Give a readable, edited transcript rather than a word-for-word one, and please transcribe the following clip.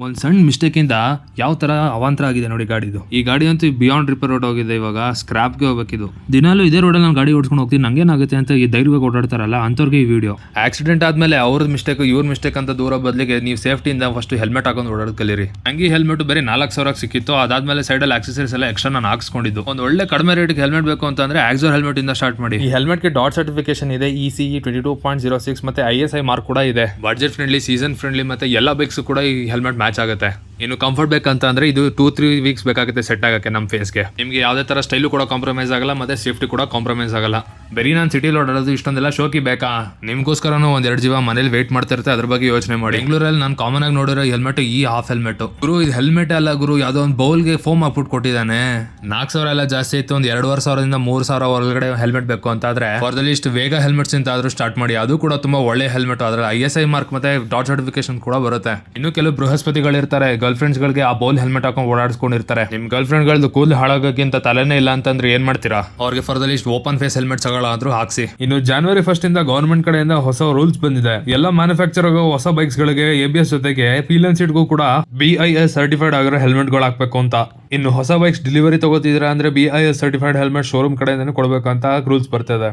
ಒಂದು ಸಣ್ಣ ಮಿಸ್ಟೇಕಿಂದ ಯಾವ ತರ ಅವಾಂತರ ಆಗಿದೆ ನೋಡಿ ಗಾಡಿದು. ಈ ಗಾಡಿ ಅಂತೂ ಬಿಯಾಂಡ್ ರಿಪೇರ್ ರೋಡ್ ಹೋಗಿದೆ, ಇವಾಗ ಸ್ಕ್ರಾಪ್ಗೆ ಹೋಗ್ಬೇಕಿದು. ದಿನಾಲು ಇದೇ ರೋಡಲ್ಲಿ ನಾನು ಗಾಡಿ ಓಡಿಸ್ಕೊಂಡು ಹೋಗ್ತೀನಿ, ನಂಗೇನಾಗುತ್ತೆ ಅಂತ ಈ ಧೈರ್ಯವಾಗಿ ಓಡಾಡ್ತಾರಲ್ಲ ಅಂತವ್ರಿಗೆ ಈ ವಿಡಿಯೋ. ಆಕ್ಸಿಡೆಂಟ್ ಆದ್ಮೇಲೆ ಅವ್ರದ್ದು ಮಿಸ್ಟೇಕ್ ಇವ್ರ ಮಿಸ್ಟೇಕ್ ಅಂತ ದೂರ ಬದಲಿಗೆ ನೀವು ಸೇಫ್ಟಿಯಿಂದ ಫಸ್ಟ್ ಹೆಲ್ಮೆಟ್ ಹಾಕೊಂಡು ಓಡಾಡೋದು ಕಲೀರಿ. ಹಂಗೆ ಹೆಲ್ಮೆಟ್ ಬೇರೆ 4,000 ಸಿಕ್ಕಿತ್ತು. ಅದಾದ್ಮೇಲೆ ಸೈಡಲ್ಲಿ ಆಕ್ಸೆಸರೀಸ್ ಎಲ್ಲ ಎಕ್ಸ್ಟ್ರಾ ನಾನು ಹಾಕ್ಸ್ಕೊಂಡಿದ್ದು. ಒಂದು ಒಳ್ಳೆ ಕಡಿಮೆ ರೇಟ್ಗೆ ಹೆಲ್ಮೆಟ್ ಬೇಕು ಅಂತಂದ್ರೆ ಆಕ್ಸರ್ ಹೆಲ್ಮೆಟ್ ಇಂದ ಸ್ಟಾರ್ಟ್ ಮಾಡಿ. ಈ ಹೆಲ್ಮೆಟ್ಗೆ ಡಾಟ್ ಸರ್ಟಿಫಿಕೇಶನ್ ಇದೆ, ECE 22.06 ಮತ್ತೆ ISI ಮಾರ್ಕ್ ಕೂಡ ಇದೆ. ಬಡ್ಜೆಟ್ ಫ್ರೆಂಡ್ಲಿ, ಸೀಸನ್ ಫ್ರೆಂಡ್ಲಿ ಮತ್ತೆ ಎಲ್ಲ ಬೈಕ್ಸ್ ಕೂಡ ಈ ಹೆಲ್ಮೆಟ್ ಮ್ಯಾಚ್ ಆಗುತ್ತೆ. ಇನ್ನು ಕಂಫರ್ಟ್ ಬೇಕಂತ ಅಂದ್ರೆ ಇದು 2-3 ವೀಕ್ಸ್ ಬೇಕಾಗುತ್ತೆ ಸೆಟ್ ಆಗಕ್ಕೆ ನಮ್ಮ ಫೇಸ್ಗೆ. ನಿಮ್ಗೆ ಯಾವುದೇ ತರ ಸ್ಟೈಲು ಕೂಡ ಕಾಂಪ್ರಮೈಸ್ ಆಗಲ್ಲ ಮತ್ತೆ ಸೇಫ್ಟಿ ಕೂಡ ಕಾಂಪ್ರಮೈಸ್ ಆಗಲ್ಲ. ಬರೀ ನಾನು ಸಿಟಿಲಿ ಓಡಾಡೋದು ಇಷ್ಟೊಂದೆಲ್ಲ ಶೋಕಿ ಬೇಕಾ? ನಿಮ್ಗೋಸ್ಕರನೂ ಒಂದೆರಡು ಜೀವ ಮನೇಲಿ ವೇಟ್ ಮಾಡ್ತಾ ಇರುತ್ತೆ, ಅದ್ರ ಬಗ್ಗೆ ಯೋಚನೆ ಮಾಡಿ. ಬೆಂಗಳೂರಲ್ಲಿ ನಾನು ಕಾಮನ್ ಆಗಿ ನೋಡಿರೋ ಹೆಲ್ಮೆಟ್ ಈ ಹಾಫ್ ಹೆಲ್ಮೆಟ್. ಗುರು ಇದು ಹೆಲ್ಮೆಟ್ ಅಲ್ಲ ಗುರು, ಯಾವ್ದೋ ಒಂದು ಬೌಲ್ಗೆ ಫೋಮ್ ಹಾಕ್ಬಿಟ್ಟು ಕೊಟ್ಟಿದ್ದಾನೆ. 4,000 ಎಲ್ಲ ಜಾಸ್ತಿ ಇತ್ತು, ಒಂದು 2,500 3,000 ಒಳಗಡೆ ಹೆಲ್ಮೆಟ್ ಬೇಕು ಅಂತ ಆದ್ರೆ ಫಾರ್ದಲ್ಲಿ ಇಷ್ಟು ಬೇಗ ಹೆಲ್ಮೆಟ್ಸ್ ಅಂತ ಆದ್ರೂ ಸ್ಟಾರ್ಟ್ ಮಾಡಿ. ಅದು ಕೂಡ ತುಂಬಾ ಒಳ್ಳೆ ಹೆಲ್ಮೆಟ್, ಅದ್ರಲ್ಲಿ ISI ಮಾರ್ಕ್ ಮತ್ತೆ ಡಾಟ್ ಸರ್ಟಿಫಿಕೇಶನ್ ಕೂಡ ಬರುತ್ತೆ. ಇನ್ನು ಕೆಲವು ಬೃಹಸ್ಪತಿಗಳಿರ್ತಾರೆ, ಗರ್ಲ್ ಫ್ರೆಂಡ್ಸ್ ಗಳಿಗೆ ಆ ಬೌಲ್ ಹೆಲ್ಮೆಟ್ ಹಾಕೊಂಡು ಓಡಾಡಿಸ್ಕೊಂಡಿರ್ತಾರೆ. ನಿಮ್ ಗರ್ಲ್ ಫ್ರೆಂಡ್ ಗಳದ್ದು ಕೂದಲು ಹಾಳಾಗೋಕ್ಕಿಂತ ತಲೆನೇ ಇಲ್ಲ ಅಂತಂದ್ರೆ ಏನ್ ಮಾಡ್ತೀರಾ? ಅವ್ರಿಗೆ ಫಾರ್ದಲ್ಲಿ ಇಷ್ಟು ಓಪನ್ ಫೇಸ್ ಹೆಲ್ಮೆಟ್ಸ್ ಆದ್ರೂ ಹಾಕ್ಸಿ. ಇನ್ನು January 1 ಇಂದ ಗವರ್ಮೆಂಟ್ ಕಡೆಯಿಂದ ಹೊಸ ರೂಲ್ಸ್ ಬಂದಿದೆ. ಎಲ್ಲ ಮ್ಯಾನುಫ್ಯಾಕ್ಚರ್ ಹೊಸ ಬೈಕ್ಸ್ ಗಳಿಗೆ ABS ಜೊತೆಗೆ ಪೀಲನ್ ಸೀಟ್ಗೂ ಕೂಡ BIS ಸರ್ಟಿಫೈಡ್ ಆಗಿರೋ ಹೆಲ್ಮೆಟ್ ಗಳು ಹಾಕ್ಬೇಕು ಅಂತ. ಇನ್ನು ಹೊಸ ಬೈಕ್ಸ್ ಡೆಲಿವರಿ ತಗೋತಿದ್ರೆ ಅಂದ್ರೆ BIS ಸರ್ಟಿಫೈಡ್ ಹೆಲ್ಮೆಟ್ ಶೋರೂಮ್ ಕಡೆಯಿಂದ ಕೊಡ್ಬೇಕು ಅಂತ ರೂಲ್ಸ್ ಬರ್ತದೆ.